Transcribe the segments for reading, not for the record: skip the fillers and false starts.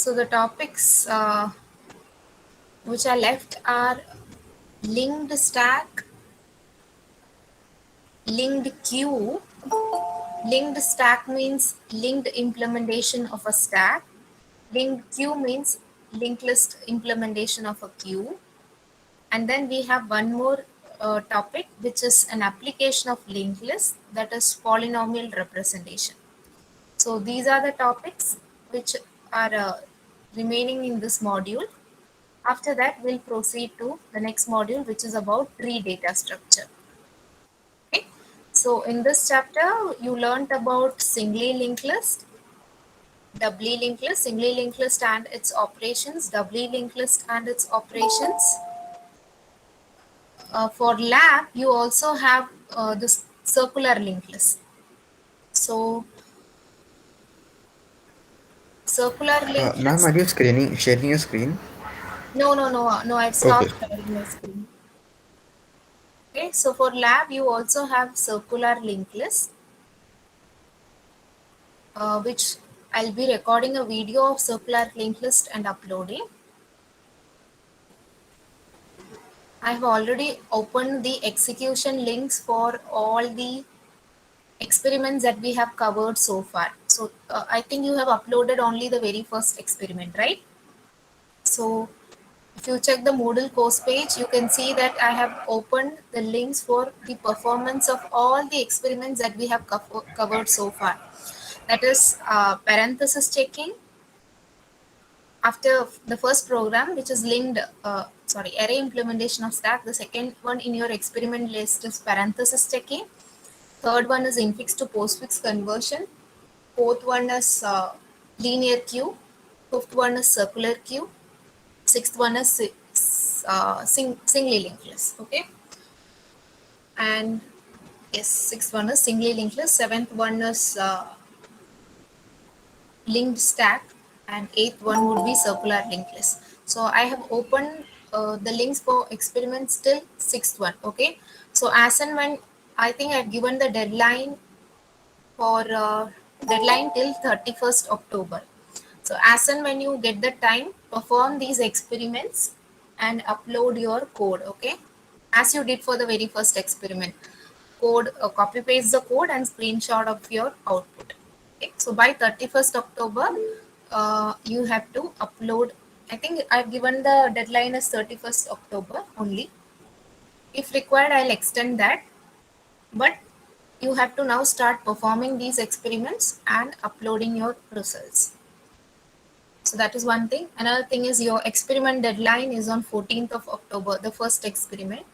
So the topics which are left are linked stack, linked queue. Linked stack means linked implementation of a stack. Linked queue means linked list implementation of a queue. And then we have one more topic, which is an application of linked list, that is polynomial representation. So these are the topics which are remaining in this module. After that, we'll proceed to the next module, which is about tree data structure. Okay. So in this chapter, you learned about singly linked list, doubly linked list, singly linked list and its operations, doubly linked list and its operations. For lab, you also have this circular linked list. So circular linked Ma'am, are list. you sharing your screen? No. I've Okay. stopped sharing my screen. Okay. So for lab, you also have circular linked list, which I'll be recording a video of circular linked list and uploading. I have already opened the execution links for all the experiments that we have covered so far. So I think you have uploaded only the very first experiment, right? So if you check the Moodle course page, you can see that I have opened the links for the performance of all the experiments that we have covered so far. That is parenthesis checking after the first program, which is linked, array implementation of stack. The second one in your experiment list is parenthesis checking. Third one is infix to postfix conversion. Fourth one is linear queue. Fifth one is circular queue. Sixth one is singly linked list. Okay, and yes, sixth one is singly linked list. Seventh one is linked stack, and eighth one would be circular linked list. So I have opened the links for experiments till sixth one. Okay, so as and when, I think I've given the deadline for deadline till 31st October. So as and when you get the time, perform these experiments and upload your code, okay? As you did for the very first experiment. Code, copy paste the code and screenshot of your output. Okay? So by 31st October, you have to upload. I think I've given the deadline as 31st October only. If required, I'll extend that. But you have to now start performing these experiments and uploading your results. So that is one thing. Another thing is your experiment deadline is on 14th of October, the first experiment.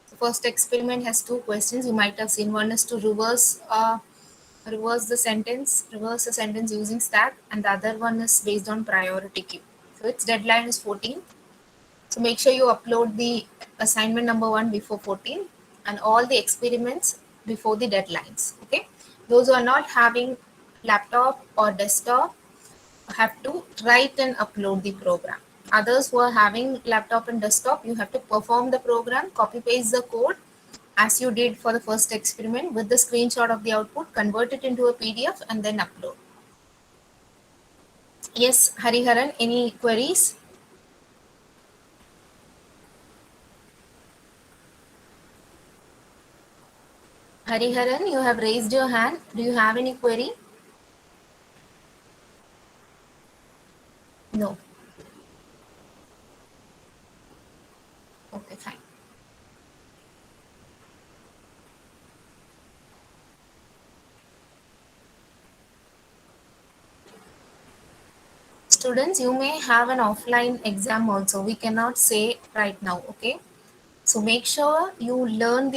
The first experiment has two questions you might have seen. One is to reverse the sentence using stack, and the other one is based on priority queue. So its deadline is 14th. So make sure you upload the assignment number 1 before 14 and all the experiments before the deadlines. Okay. Those who are not having laptop or desktop have to write and upload the program. Others who are having laptop and desktop, you have to perform the program, copy paste the code as you did for the first experiment with the screenshot of the output, convert it into a PDF and then upload. Yes, Hariharan, any queries? Hariharan, you have raised your hand. Do you have any query? No. Okay, fine. Students, you may have an offline exam also. We cannot say right now, okay? So make sure you learn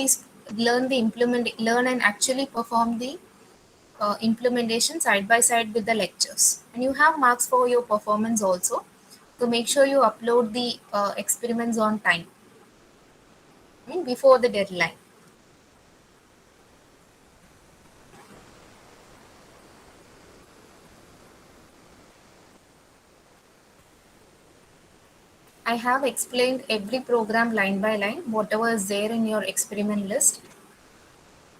and actually perform the implementation side by side with the lectures. And you have marks for your performance also. So make sure you upload the experiments on time. I mean before the deadline. I have explained every program line by line, whatever is there in your experiment list.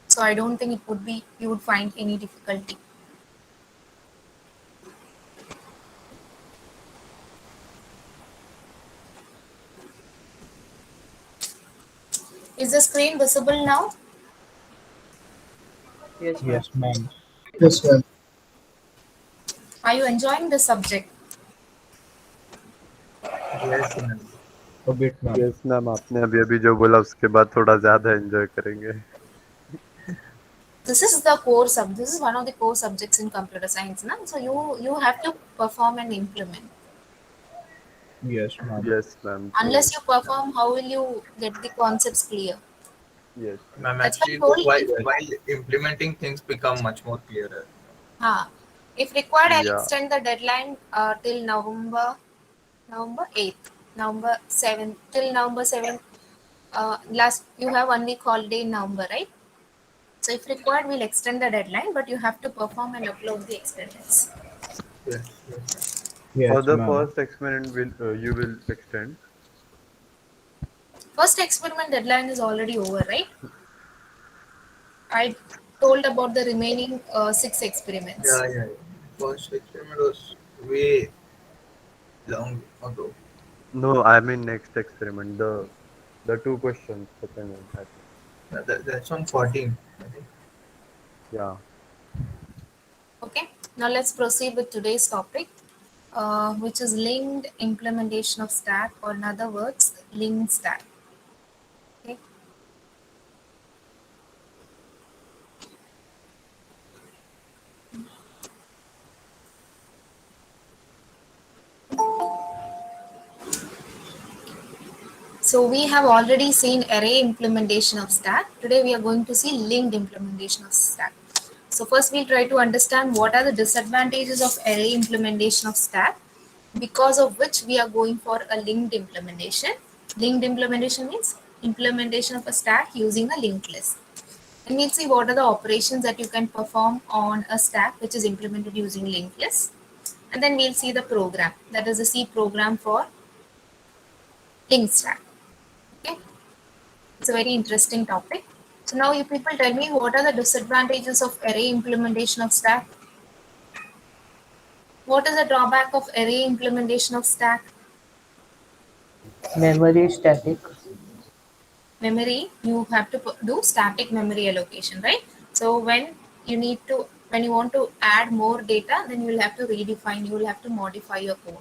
So I don't think you would find any difficulty. Is the screen visible now? Yes, ma'am. Yes, ma'am. Yes, ma'am. Are you enjoying the subject? Yes, ma'am. A bit, ma'am. Yes ma'am आपने अभी अभी जो बोला उसके बाद थोड़ा ज्यादा enjoy करेंगे. This is the core sub. This is one of the core subjects in computer science, na? So you have to perform and implement. Yes, ma'am. Yes ma'am. Unless you perform, how will you get the concepts clear? Yes. Ma'am, That's why I actually, told while implementing things become much more clearer. if required, I'll Yeah. extend the deadline till November 8th, November 7th, till November 7th. Last you have 1 week holiday in November, right? So if required, we'll extend the deadline, but you have to perform and upload the experiments. Yes, yes, ma'am. Yes, For the ma'am. first experiment will you will extend. First experiment deadline is already over, right? I told about the remaining 6 experiments. Yeah, yeah, yeah. First experiment was way long ago. No, I mean next experiment. The two questions. Second one. I think. That's on 14, I think. Yeah. Okay, now let's proceed with today's topic, which is linked implementation of stack, or in other words, linked stack. Okay. So we have already seen array implementation of stack. Today we are going to see linked implementation of stack. So first we'll try to understand what are the disadvantages of array implementation of stack, because of which we are going for a linked implementation. Linked implementation means implementation of a stack using a linked list. And we'll see what are the operations that you can perform on a stack which is implemented using linked list. And then we'll see the program, that is the C program for linked stack. Okay, it's a very interesting topic. So now you people tell me, what are the disadvantages of array implementation of stack? What is the drawback of array implementation of stack? Memory static. Memory, you have to do static memory allocation, right? So when you want to add more data, then you will have to redefine, you will have to modify your code.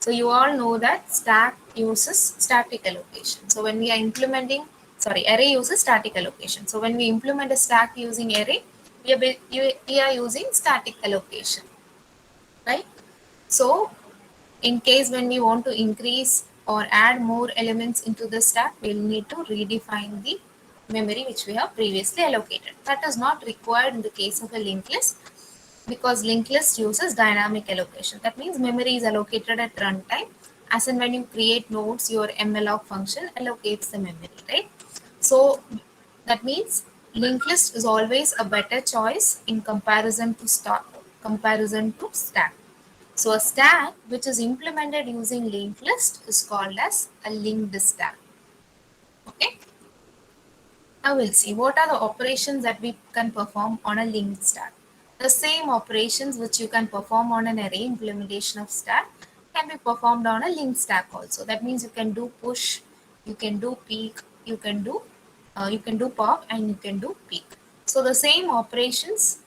So you all know that stack uses static allocation. So when we are implementing, array uses static allocation. So when we implement a stack using array, we are using static allocation, right? So in case when we want to increase or add more elements into the stack, we'll need to redefine the memory which we have previously allocated. That is not required in the case of a linked list, because linked list uses dynamic allocation. That means memory is allocated at runtime. As in when you create nodes, your malloc function allocates the memory, right? So that means linked list is always a better choice in comparison to stack. So a stack which is implemented using linked list is called as a linked stack. Okay. Now we'll see what are the operations that we can perform on a linked stack. The same operations which you can perform on an array implementation of stack can be performed on a linked stack also. That means you can do push, you can do peek, you can do pop, and you can do peek. So the same operations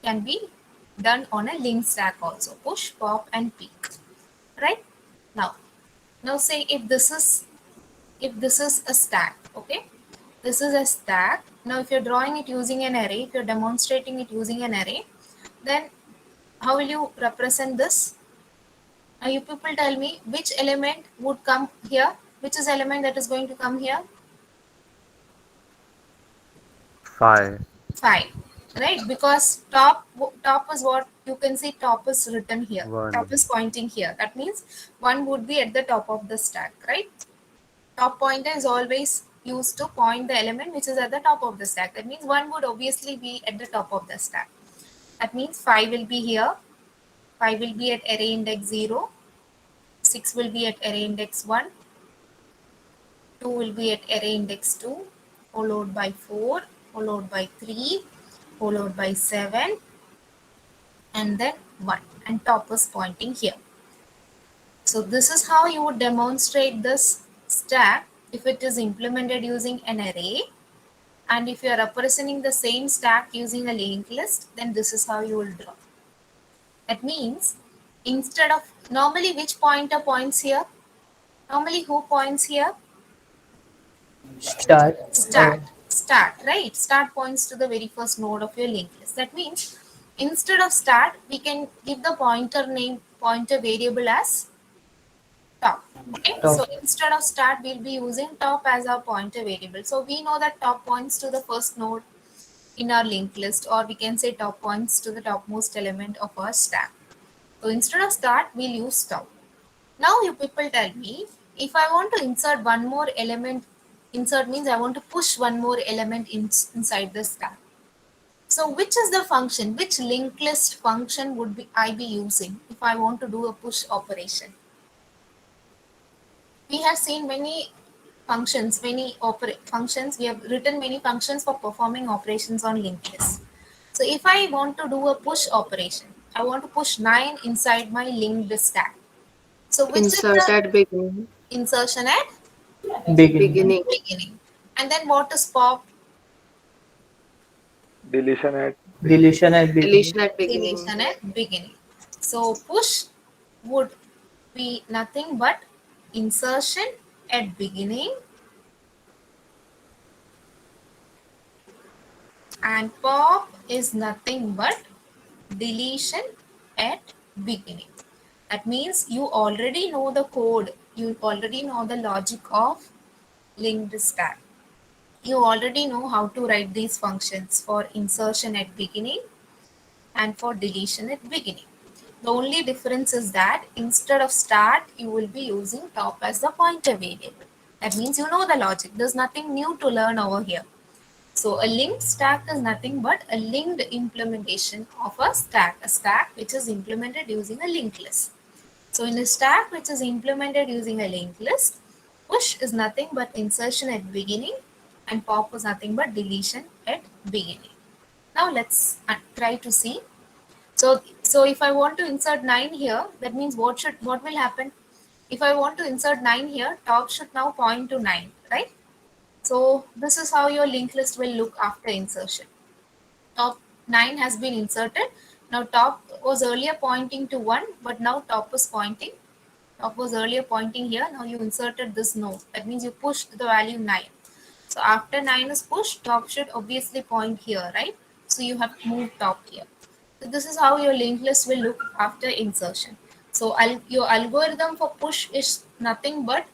can be done on a linked stack also: push, pop, and peek. Right? Now say if this is a stack, okay? This is a stack. Now if you're drawing it using an array, if you're demonstrating it using an array, then how will you represent this? Now you people tell me which element would come here, which is element that is going to come here? 5. 5, right? Because top is what you can see, top is written here, 1. top is pointing here. That means 1 would be at the top of the stack, right? Top pointer is always used to point the element which is at the top of the stack. That means 1 would obviously be at the top of the stack. That means 5 will be here, 5 will be at array index 0, 6 will be at array index 1, 2 will be at array index 2, followed by 4, followed by 3, followed by 7, and then 1, and top is pointing here. So this is how you would demonstrate this stack if it is implemented using an array, and if you are representing the same stack using a linked list, then this is how you will draw. That means instead of normally which pointer points here? Normally who points here? Start. Start, right? Start points to the very first node of your linked list. That means instead of start, we can give the pointer variable as top. Okay, Top. so instead of start, we'll be using top as our pointer variable. So we know that top points to the first node in our linked list, or we can say top points to the topmost element of our stack. So instead of start, we'll use top. Now you people tell me, if I want to insert one more element, insert means I want to push one more element inside the stack. So which is the function, which linked list function would I be using if I want to do a push operation? We have seen many functions, functions. We have written many functions for performing operations on linked list. So if I want to do a push operation, I want to push 9 inside my linked stack. So which Insert is the at beginning. insertion at Beginning. beginning? And then what is pop? Deletion at Deletion at beginning. Deletion at beginning. Deletion at beginning. So push would be nothing but insertion at beginning, and pop is nothing but deletion at beginning. That means you already know the code, you already know the logic of linked stack. You already know how to write these functions for insertion at beginning and for deletion at beginning. The only difference is that instead of start, you will be using top as the pointer variable. That means you know the logic. There's nothing new to learn over here. So a linked stack is nothing but a linked implementation of a stack which is implemented using a linked list. So in a stack which is implemented using a linked list, push is nothing but insertion at beginning, and pop is nothing but deletion at beginning. Now let's try to see. So if I want to insert 9 here, that means what will happen? If I want to insert 9 here, top should now point to 9, right? So this is how your linked list will look after insertion. Top 9 has been inserted. Now top was earlier pointing to 1, but now top was pointing. Top was earlier pointing here. Now you inserted this node. That means you pushed the value 9. So after 9 is pushed, top should obviously point here, right? So you have moved top here. So this is how your linked list will look after insertion. So your algorithm for push is nothing but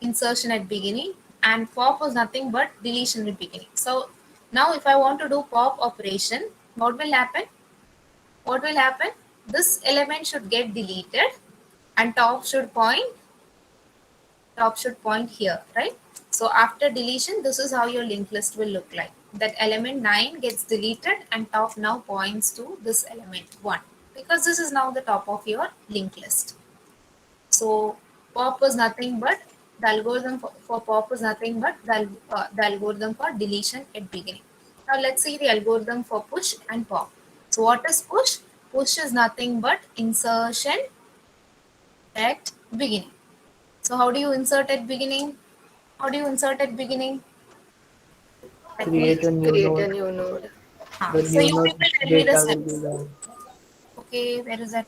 insertion at beginning, and pop was nothing but deletion at beginning. So now if I want to do pop operation, what will happen? What will happen? This element should get deleted and top should point here, right? So after deletion, this is how your linked list will look like. That element 9 gets deleted and top now points to this element 1, because this is now the top of your linked list. So pop is nothing but the algorithm for pop is nothing but the algorithm for deletion at beginning. Now let's see the algorithm for push and pop. So what is push? Push is nothing but insertion at beginning. So how do you insert at beginning? How do you insert at beginning? Create a new Create a node. new node. The So new you node people tell me the data will be steps. there. Okay, where is that?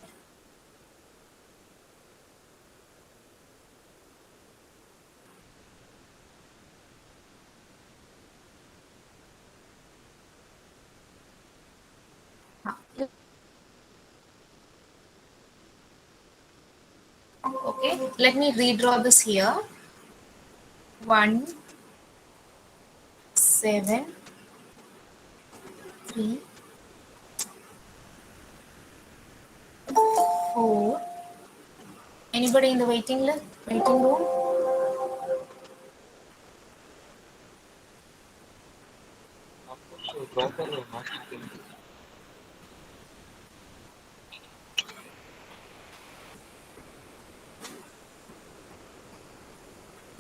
Okay, let me redraw this here. 1, 7, 3, 4. Anybody in the waiting room?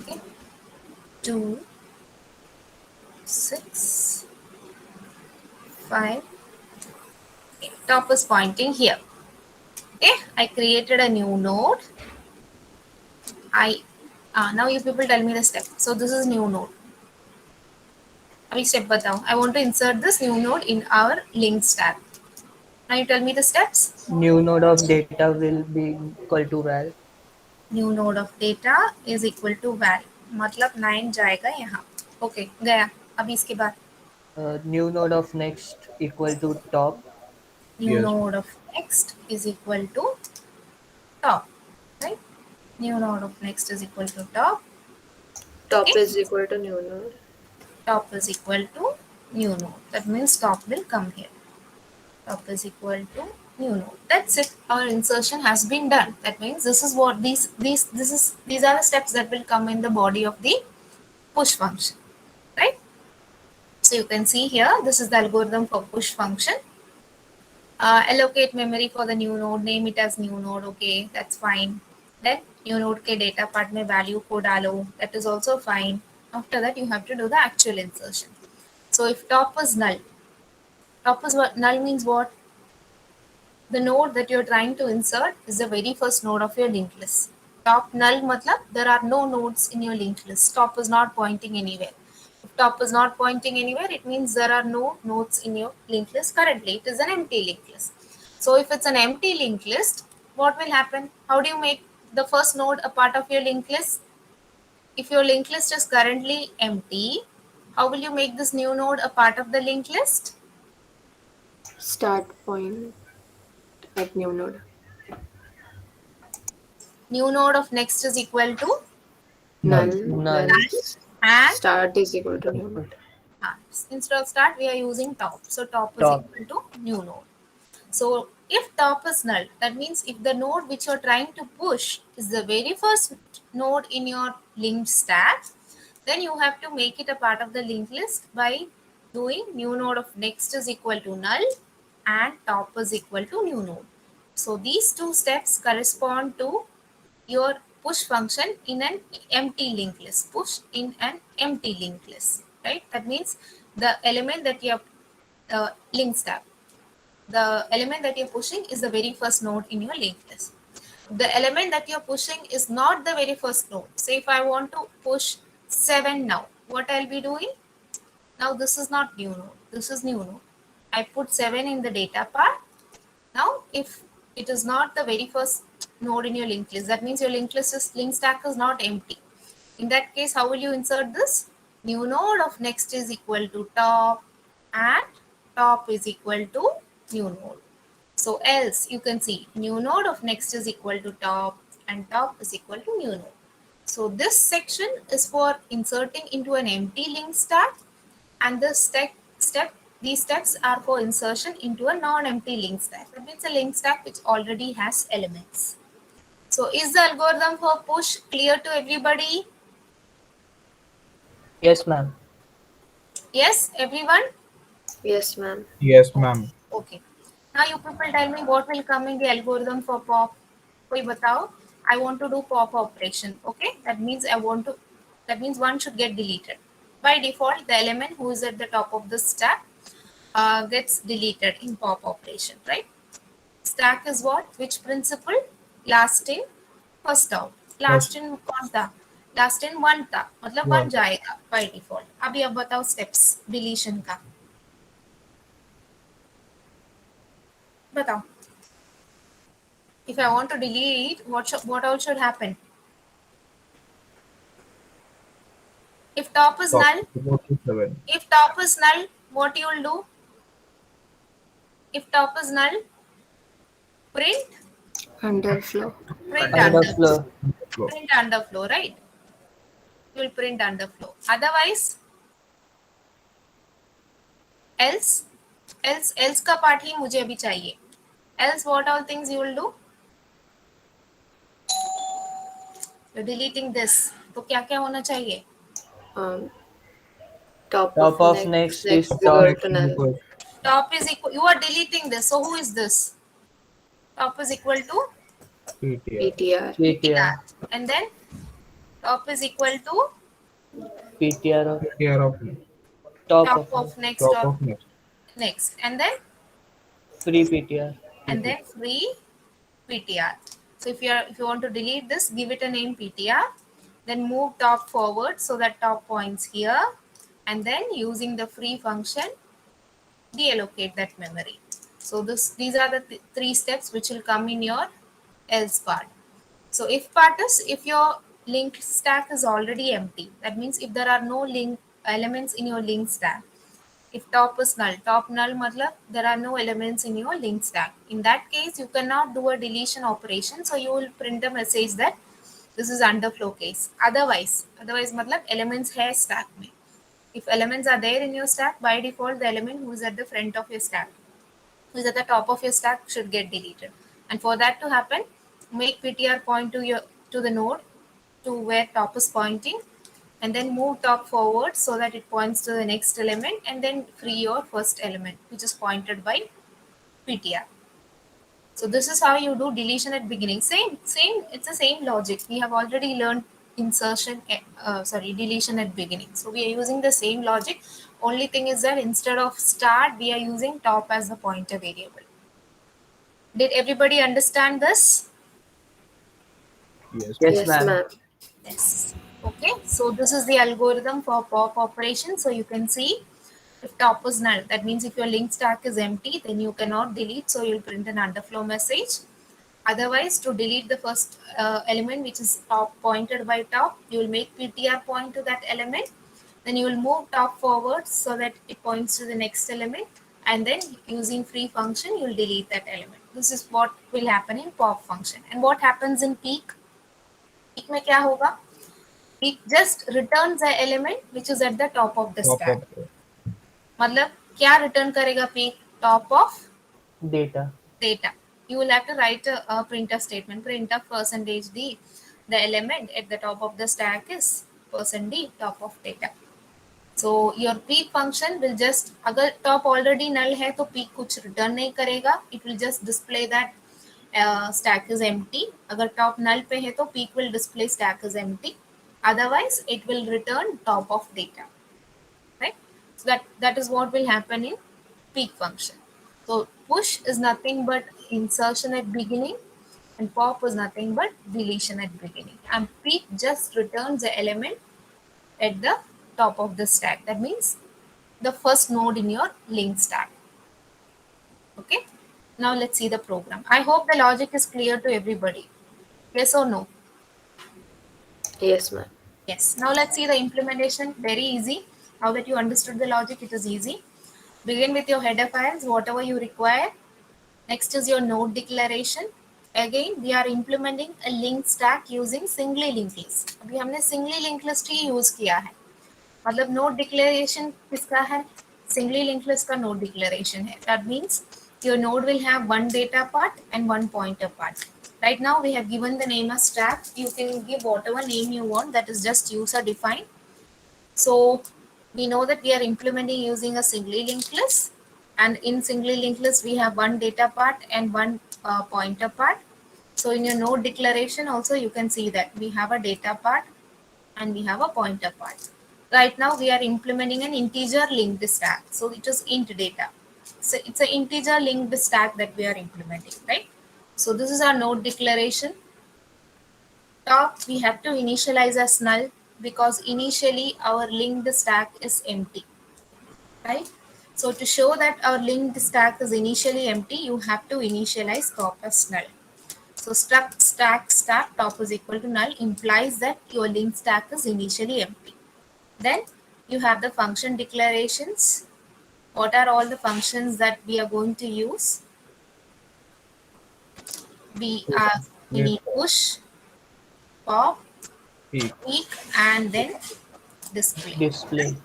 Okay. 2, 6, 5. Okay. Top is pointing here. Okay, I created a new node. I Now you people tell me the step. So this is new node. अभी step बताओ. I want to insert this new node in our links tab. Now you tell me the steps. New node of data will be equal to val. New node of data is equal to val. मतलब 9 जाएगा यहाँ. Okay, गया. अभी इसके बाद New node of next equal to top. new Yes. node of next is equal to top, right? New node of next is equal to top. Top Okay. is equal to new node. Top is equal to new node. That means top will come here. Top is equal to new node. That's it. Our insertion has been done. That means this is what these are the steps that will come in the body of the push function, right? So you can see here, this is the algorithm for push function. Allocate memory for the new node, name it as new node. Okay, that's fine. Then new node के data part में value को डालो. That is also fine. After that, you have to do the actual insertion. So if top is null, top is what null means what? The node that you're trying to insert is the very first node of your linked list. Top null matlab there are no nodes in your linked list. Top is not pointing anywhere. If top is not pointing anywhere, it means there are no nodes in your linked list currently. It is an empty linked list. So if it's an empty linked list, what will happen? How do you make the first node a part of your linked list? If your linked list is currently empty, how will you make this new node a part of the linked list? Start point at new node. New node of next is equal to Null. Null. and Start is equal to new node. instead of start we are using top. So top is Top. equal to new node. So if top is null, that means if the node which you're trying to push is the very first node in your linked stack, then you have to make it a part of the linked list by doing new node of next is equal to null and top is equal to new node. So these two steps correspond to your push function in an empty linked list. Push in an empty linked list, right? That means the element that you have linked stack. The element that you're pushing is the very first node in your linked list. The element that you're pushing is not the very first node. Say if I want to push 7 now, what I'll be doing? Now this is not new node, this is new node. I put 7 in the data part. Now if it is not the very first node in your linked list, that means your linked stack is not empty. In that case, how will you insert this? New node of next is equal to top and top is equal to new node. So else you can see new node of next is equal to top and top is equal to new node. So this section is for inserting into an empty linked stack, and this these steps are for insertion into a non-empty linked stack. That means a linked stack which already has elements. So is the algorithm for push clear to everybody? Yes, ma'am. Yes, everyone? Yes, ma'am. Yes, ma'am. Okay. Now you people tell me what will come in the algorithm for pop. Koi batao? I want to do pop operation. Okay. That means one should get deleted. By default, the element who is at the top of the stack gets deleted in pop operation, right? Stack is what? Which principle? Last in, first out. Last in कौन था? Last in one था. मतलब one One. जाएगा by default. अभी अब बताओ steps deletion का. बताओ. If I want to delete, what all should happen? If top is null, Top to 7. if top is null, what you will do? If top is null, print Underflow. Underflow. print underflow, right? You will print underflow. Otherwise, else का part ही मुझे अभी चाहिए. Else what all things you will do? You're deleting this. तो क्या क्या होना चाहिए? Top of next is equal top. to null. Top is equal. You are deleting this. So who is this? Top is equal to PTR. PTR. PTR. and then top is equal to PTR of PTR of top top of of next top or of next. next, and then free PTR. free PTR. So if you want to delete this, give it a name PTR, then move top forward so that top points here, and then using the free function, deallocate that memory. So these are the three steps which will come in your else part. So if part is if your linked stack is already empty, that means if there are no link elements in your linked stack. If top is null, top null matlab there are no elements in your linked stack. In that case, you cannot do a deletion operation, so you will print a message that this is underflow case. Otherwise matlab elements hai stack mein. If elements are there in your stack, by default the element who is at the front of your stack, who is at the top of your stack, should get deleted. And for that to happen, make ptr point to the node to where top is pointing, and then move top forward so that it points to the next element, and then free your first element which is pointed by ptr. So this is how you do deletion at beginning. Same, it's the same logic. We have already learned deletion at beginning. So we are using the same logic. Only thing is that instead of start, we are using top as the pointer variable. Did everybody understand this? Yes. Yes, ma'am. Yes. Okay. So this is the algorithm for pop operation. So you can see if top is null, that means if your link stack is empty, then you cannot delete. So you'll print an underflow message. Otherwise, to delete the first element which is top pointed by top, you will make ptr point to that element. Then you will move top forward so that it points to the next element. And then using free function, you will delete that element. This is what will happen in pop function. And what happens in peek? Peek में क्या होगा? Peek just returns the element which is at the top of the Top stack. of मतलब क्या return करेगा peek? Top of Data. data. You will have to write a printf statement. Printf %d. The element at the top of the stack is %d top of data. So your peek function will just, अगर top already null है तो peek कुछ return नहीं करेगा. It will just display that stack is empty. अगर top null पे है तो peek will display stack is empty. Otherwise, it will return top of data. Right? So that is what will happen in peek function. So push is nothing but insertion at beginning, and pop is nothing but deletion at beginning. And peek just returns the element at the top of the stack. That means the first node in your link stack. Okay. Now let's see the program. I hope the logic is clear to everybody. Yes or no? Yes, ma'am. Yes. Now let's see the implementation. Very easy. Now that you understood the logic, it is easy. Begin with your header files, whatever you require. Next is your node declaration. Again, we are implementing a link stack using singly linked list. अभी हमने singly linked list ही use किया है. मतलब node declaration किसका है? Singly linked list का node declaration है. That means your node will have one data part and one pointer part. Right now we have given the name as stack. You can give whatever name you want. That is just user defined. So we know that we are implementing using a singly linked list, and in singly linked list we have one data part and one pointer part. So in your node declaration also you can see that we have a data part and we have a pointer part. Right now we are implementing an integer linked stack, so it is int data. So it's an integer linked stack that we are implementing, right? So this is our node declaration. Top we have to initialize as null because initially our linked stack is empty, right? So to show that our linked stack is initially empty, you have to initialize top as null. So struct stack top is equal to null implies that your linked stack is initially empty. Then you have the function declarations. What are all the functions that we are going to use? We need push, pop, peek. peek, and then display. Display.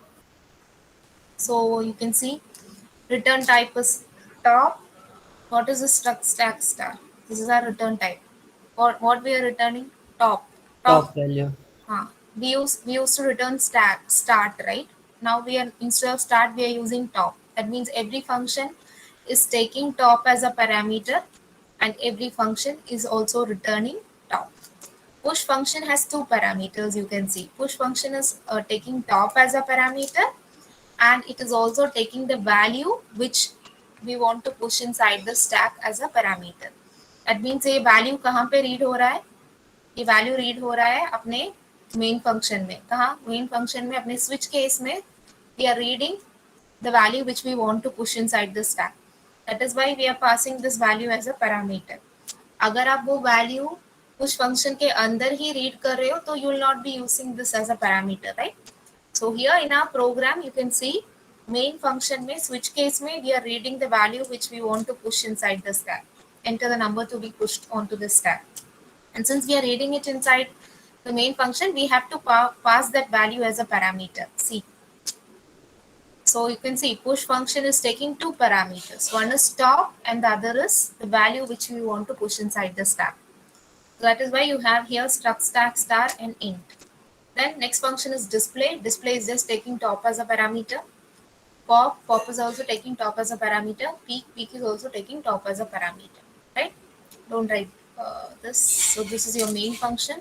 So you can see return type is top. What is the struct stack star? This is our return type. Or what we are returning? Top. Top value. We used to return start, right? Now we are, instead of start, we are using top. That means every function is taking top as a parameter, and every function is also returning top. Push function has two parameters, you can see. Push function is taking top as a parameter, and it is also taking the value which we want to push inside the stack as a parameter. That means ये value कहाँ पे read हो रहा है? ये value read हो रहा है अपने मेन फंक्शन में, कहा मेन फंक्शन में अपने स्विच केस में we are reading the value which we want to push inside the stack. That is why we are passing this value as a parameter. अगर आप वो वैल्यू पुश फंक्शन के अंदर ही read कर रहे हो तो you will not be using this as a parameter, right? So here in our program you can see main function में स्विच केस में we are reading the value which we want to push inside the stack, enter the number to be pushed onto the stack. And since we are reading it inside the main function, we have to pass that value as a parameter. See, so you can see push function is taking two parameters. One is top and the other is the value which we want to push inside the stack. So that is why you have here struct stack star and int. Then next function is display. Display is just taking top as a parameter. Pop is also taking top as a parameter. Peek is also taking top as a parameter, right? Don't write this. So this is your main function.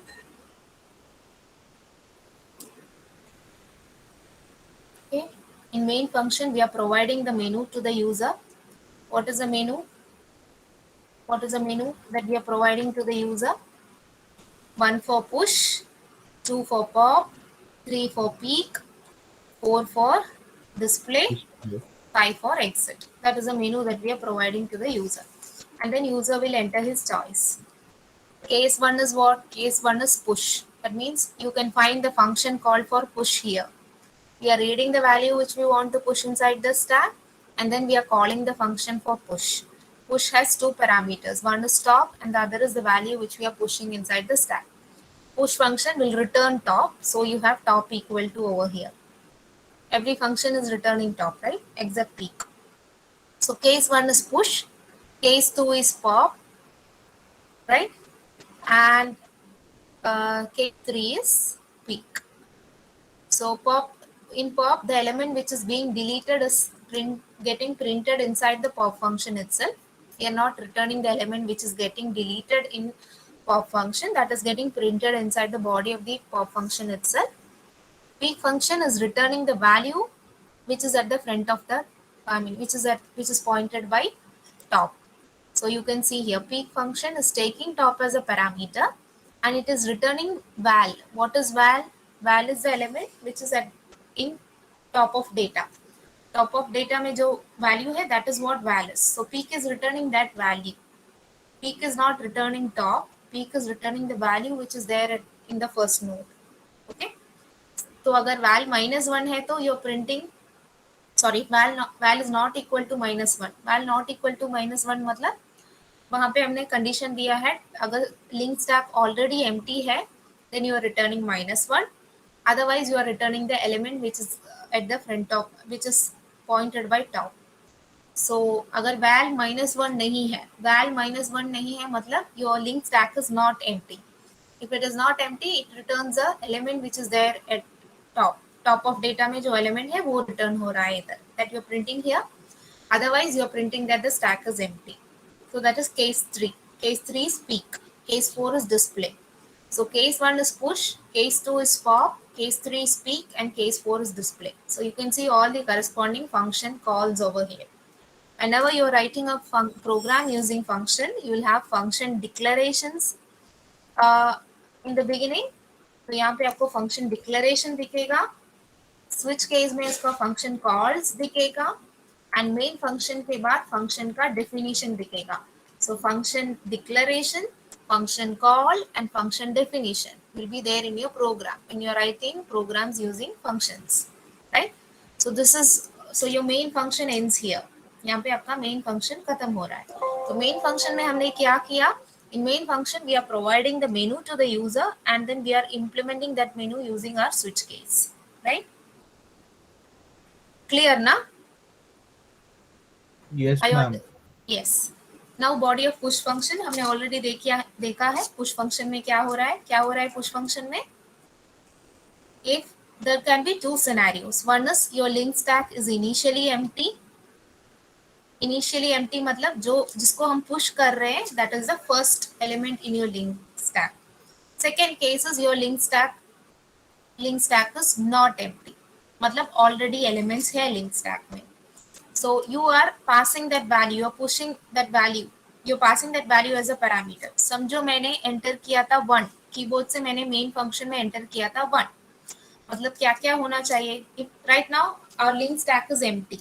Okay. In main function, we are providing the menu to the user. What is the menu? What is the menu that we are providing to the user? 1 for push, 2 for pop, 3 for peek, 4 for display, 5 for exit. That is the menu that we are providing to the user. And then user will enter his choice. Case 1 is what? Case 1 is push. That means you can find the function called for push here. We are reading the value which we want to push inside the stack, and then we are calling the function for push. Push has two parameters. One is top and the other is the value which we are pushing inside the stack. Push function will return top, so you have top equal to over here. Every function is returning top, right? Except peek. So case 1 is push, case 2 is pop, right? And case 3 is peek. So in pop, the element which is being deleted is getting printed inside the pop function itself. We are not returning the element which is getting deleted in pop function, that is getting printed inside the body of the pop function itself. Peek function is returning the value which is at the front of the, which is pointed by top. So you can see here peek function is taking top as a parameter and it is returning val. What is val? Val is the element which is in top of data. Top of data में जो value है, that is what val is. So peek is returning that value. Peek is not returning top. Peek is returning the value which is there in the first node. Okay. तो अगर val -1 है तो you're printing, sorry, val is not equal to -1. Val not equal to -1 मतलब वहाँ पे हमने condition दिया है अगर लिंक स्टैक ऑलरेडी एम्प्टी है then you are returning -1. Otherwise you are returning the element which is at the front of, which is pointed by top. So अगर val -1 नहीं है, val -1 नहीं है मतलब your link stack is not empty. If it is not empty, it returns a element which is there at top of data में जो element है वो return हो रहा है इधर, that you are printing here. Otherwise you are printing that the stack is empty. So that is case 3. Case 3 is peek. Case 4 is display. So case 1 is push, case 2 is pop, case 3 is peek, and case 4 is display. So you can see all the corresponding function calls over here. Whenever you are writing a program using function, you will have function declarations in the beginning. तो यहाँ पे आपको function declaration दिखेगा, switch case में इसका function calls दिखेगा, and main function के बाद function का definition दिखेगा. So function declaration, function call, and function definition will be there in your program when you are writing programs using functions, right? So this is, so your main function ends here. यहाँ पे आपका main function खत्म हो रहा है. तो main function में हमने क्या किया? In main function we are providing the menu to the user and then we are implementing that menu using our switch case, right? Clear ना? Yes, ma'am. Yes. Now body of push function हमने already देखा है push function में क्या हो रहा है push function में? If there can be two scenarios. One is your link stack is initially empty. Initially empty मतलब जिसको हम push कर रहे हैं, that is the first element in your link stack. Second case is your link stack is not empty. मतलब already elements है link stack में. So you are passing that value, you are pushing that value, you're passing that value as a parameter. समझो मैंने enter किया था 1 keyboard से मैंने main function में एंटर किया था 1, मतलब क्या क्या होना चाहिए. Right now our link stack is empty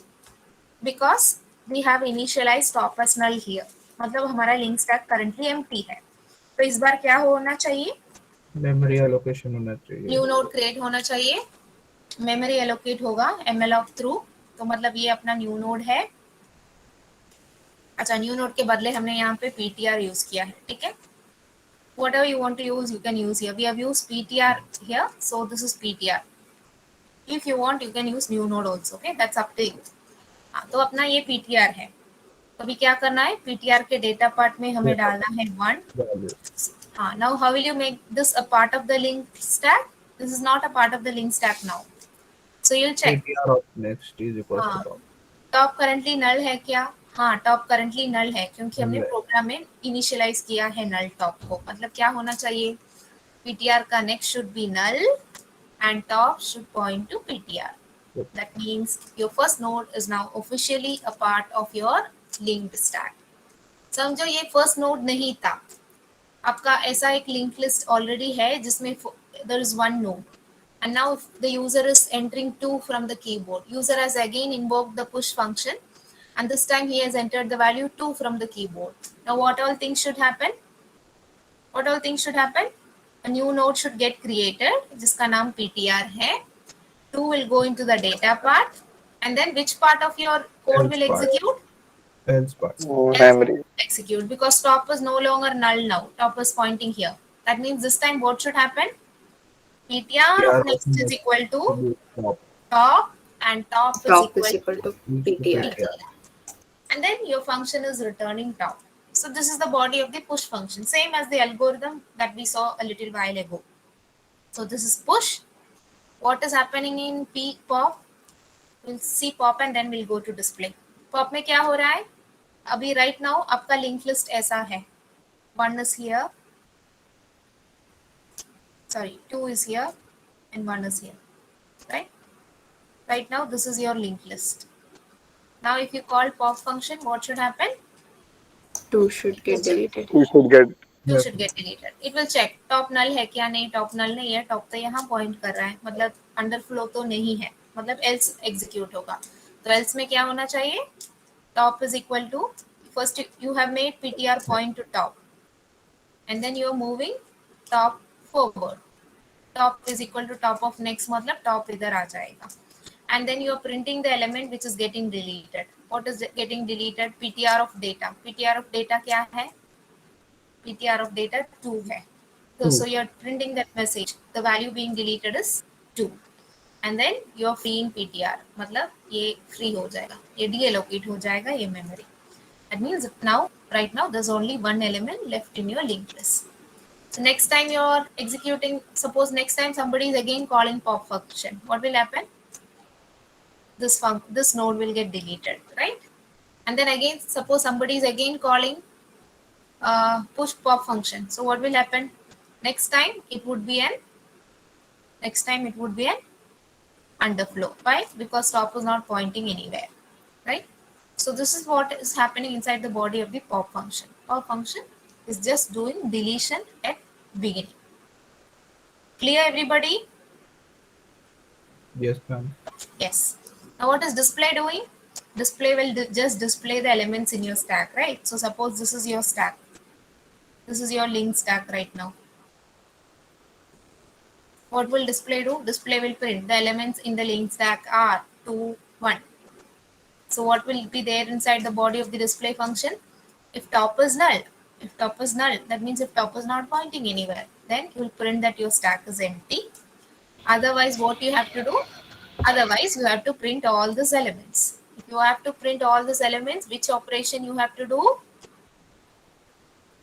because we have initialised top as null here, मतलब हमारा लिंक स्टैक करंटली एम्प्टी है. तो इस बार क्या होना चाहिए, मेमोरी एलोकेशन होना चाहिए. न्यू नोड क्रिएट होना चाहिए, मेमोरी एलोकेट होगा एमएलऑक थ्रू. तो मतलब ये अपना न्यू नोड है. अच्छा, न्यू नोड के बदले हमने यहाँ पे ptr यूज किया है. ठीक है, whatever you want to use you can use here. We have used ptr here, so this is ptr. If you want you can use new node also. Okay, that's up to you. हाँ, तो अपना ये ptr है. तो अभी क्या करना है, ptr के डेटा पार्ट में हमें डालना है 1. हाँ, now how will you make this a part of the link stack? This is not a part of the link stack now. So you'll check. ATR of next is equals हाँ. to top. Top currently नल है क्या? हाँ, top currently नल है क्योंकि हमने नल है. Programme में initialise किया है नल टॉप को. मतलब क्या होना चाहिए, ptr का next should be null and top should point to ptr. Yep. That means your first node is now officially a part of your linked stack. समझो ये फर्स्ट नोड नहीं था, आपका ऐसा एक लिंक लिस्ट ऑलरेडी है जिसमें there is one node. And now if the user is entering 2 from the keyboard, user has again invoked the push function and this time he has entered the value 2 from the keyboard. Now what all things should happen? What all things should happen? A new node should get created जिसका नाम ptr है. 2 will go into the data part and then which part of your code Else will part. execute? Else part. Else execute because top is no longer null now. Top is pointing here. That means this time what should happen? ptr of next is equal to Top. top and top is Top is equal equal to PTR. PTR. And then your function is returning top. So this is the body of the push function, same as the algorithm that we saw a little while ago. So this is push. What is happening in pop? We'll see pop and then we'll go to display. Pop में क्या हो रहा है? अभी right now आपका link list ऐसा है. 1 is here. Sorry, 2 is here and 1 is here. Right? Right now this is your linked list. Now if you call pop function, what should happen? 2 should get deleted. You should get deleted. It will check top null है क्या, नहीं top null नहीं है, top तो यहाँ point कर रहा है, मतलब underflow तो नहीं है, मतलब else execute होगा. तो else में क्या होना चाहिए? Top is equal to, first you have made ptr point to top and then you are moving top forward. Top is equal to top of next, मतलब top इधर आ जाएगा. And then you are printing the element which is getting deleted. What is getting deleted? ptr of data. ptr of data क्या है? ptr of data 2 है. So you are printing that message. The value being deleted is 2. And then you are freeing ptr. मतलब ये free हो जाएगा, ये deallocate हो जाएगा ये memory. That means now, right now, there's only one element left in your linked list. So next time you are executing, suppose next time somebody is again calling pop function, what will happen? This node will get deleted, right? And then again, suppose somebody is again calling push pop function. So what will happen? Next time it would be an underflow. Why? Because top is not pointing anywhere, right? So this is what is happening inside the body of the pop function. Pop function is just doing deletion at beginning. Clear, everybody? Yes, ma'am. Yes. Now what is display doing? Display will just display the elements in your stack, right? So suppose this is your stack. This is your link stack right now. What will display do? Display will print the elements in the link stack are 2, 1. So what will be there inside the body of the display function? If top is null, that means if top is not pointing anywhere, then you will print that your stack is empty. Otherwise, what you have to do? Otherwise, you have to print all these elements. If you have to print all these elements, which operation you have to do?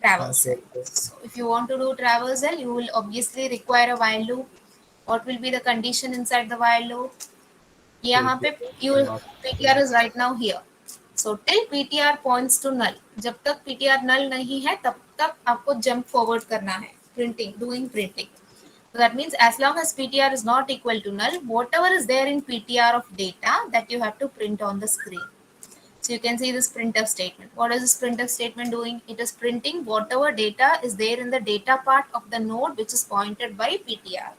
Traversal. So if you want to do traversal, you will obviously require a while loop. What will be the condition inside the while loop? यहाँ पे PTR is right now here. So till PTR points to null. जब तक PTR null नहीं है, तब तक आपको jump forward करना है. Doing printing. So that means as long as PTR is not equal to null, whatever is there in PTR of data that you have to print on the screen. So you can see this printf statement. What is this printf statement doing? It is printing whatever data is there in the data part of the node which is pointed by ptr.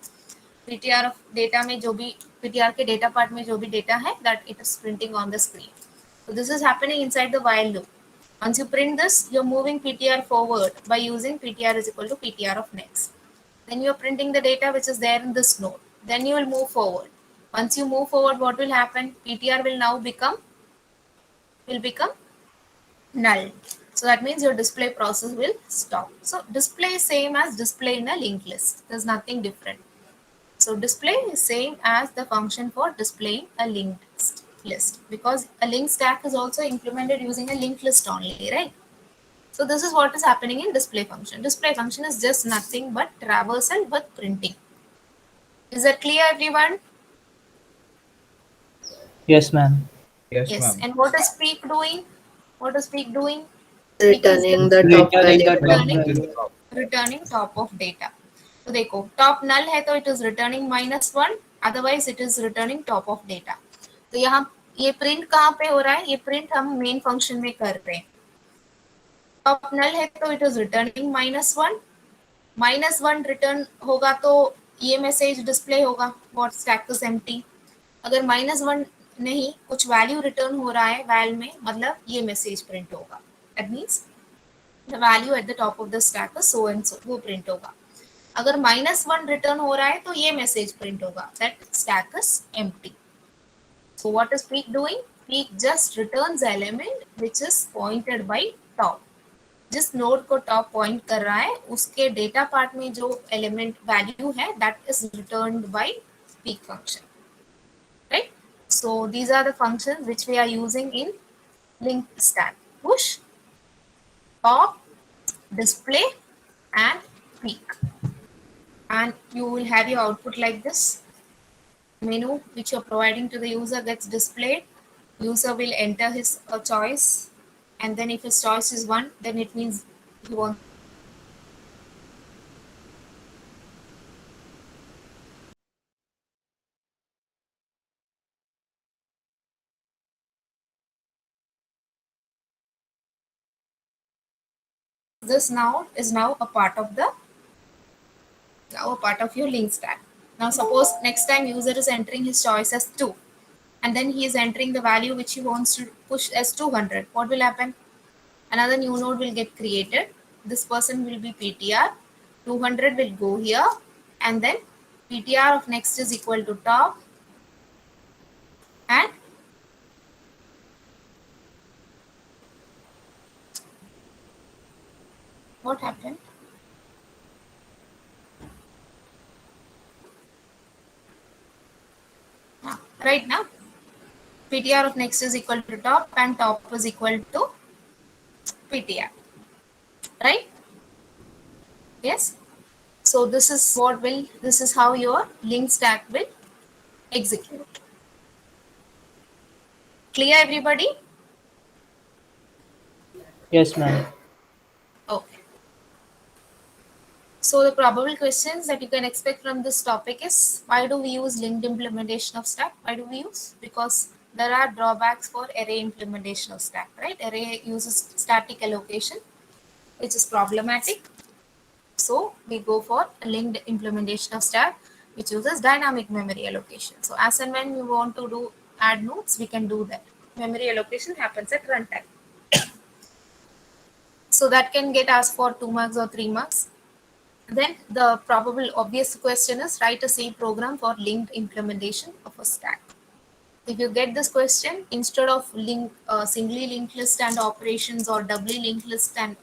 ptr of data में जो भी ptr के data part में जो भी data है, that it is printing on the screen. So this is happening inside the while loop. Once you print this, you're moving ptr forward by using ptr is equal to ptr of next. Then you're printing the data which is there in this node. Then you will move forward. Once you move forward, what will happen? ptr will now become null. So that means your display process will stop. So display is same as display in a linked list. There's nothing different. So display is same as the function for displaying a linked list, because a linked stack is also implemented using a linked list only, right? So this is what is happening in display function. Display function is just nothing but traversal with printing. Is that clear, everyone? Yes, ma'am. Yes, Yes. ma'am. And what is peak doing? What is peak doing? Returning the top Returning the value. top value. Returning top of data. तो देखो top null है तो it is returning -1, otherwise it is returning top of data. तो यहाँ ये print कहाँ पे हो रहा है? ये print हम main function में कर रहे हैं. top null है तो it is returning -1. -1 return होगा तो ये message display होगा, what stack is empty. अगर -1 नहीं, कुछ value return हो रहा है val में, मतलब ये message print होगा. That means the value at the top of the stack is so and so, वो print होगा. अगर -1 रिटर्न हो रहा है तो ये मैसेज प्रिंट होगा, that stack is empty. So what is peak doing? Peak just returns element which is pointed by top. जिस नोड को टॉप पॉइंट कर रहा है उसके डेटा पार्ट में जो एलिमेंट वैल्यू है that is returned by peak function, right? So these are the functions which we are using in linked stack: push, pop, display, and peak. And you will have your output like this. Menu which you're providing to the user gets displayed. User will enter his choice, and then if his choice is 1, then it means he wants this now is now a part of your link stack. Now suppose next time user is entering his choice as 2, and then he is entering the value which he wants to push as 200. What will happen? Another new node will get created. This person will be ptr. 200 will go here, and then ptr of next is equal to top, and what happened? Right now, ptr of next is equal to top, and top is equal to ptr, right? Yes. So this is how your link stack will execute. Clear, everybody? Yes, ma'am. Okay. So the probable questions that you can expect from this topic is, why do we use linked implementation of stack? Why do we use? Because there are drawbacks for array implementation of stack, right? Array uses static allocation, which is problematic. So we go for a linked implementation of stack, which uses dynamic memory allocation. So as and when we want to add nodes, we can do that. Memory allocation happens at runtime. So that can get asked for 2 marks or 3 marks. Then the probable obvious question is, write a C program for linked implementation of a stack. If you get this question, instead of singly linked list and operations, or doubly linked list and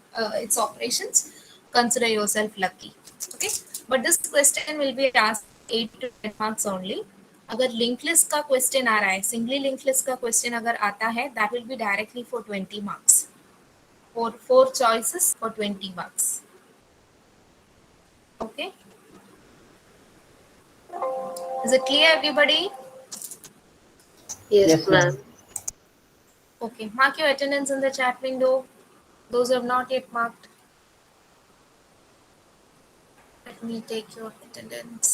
its operations, consider yourself lucky. Okay, but this question will be asked 8 to 10 marks only. अगर linked list का question आ रहा है, singly linked list का question अगर आता है, that will be directly for 20 marks. For 4 choices for 20 marks. Okay. Is it clear, everybody? Yes, Yes, ma'am. ma'am. Okay. Mark your attendance in the chat window. Those who have not yet marked. Let me take your attendance.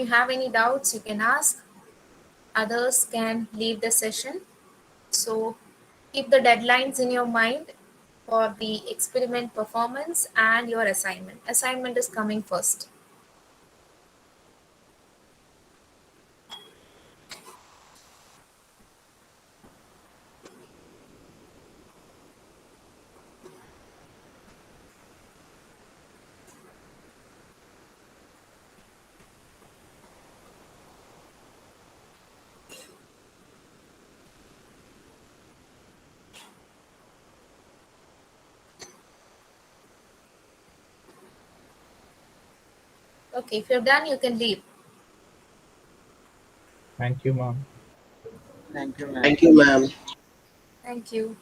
you have any doubts, you can ask. Others can leave the session. So keep the deadlines in your mind for the experiment performance and your assignment. Assignment is coming first. Okay, if you're done, you can leave. Thank you, ma'am. Thank you, ma'am. Thank you.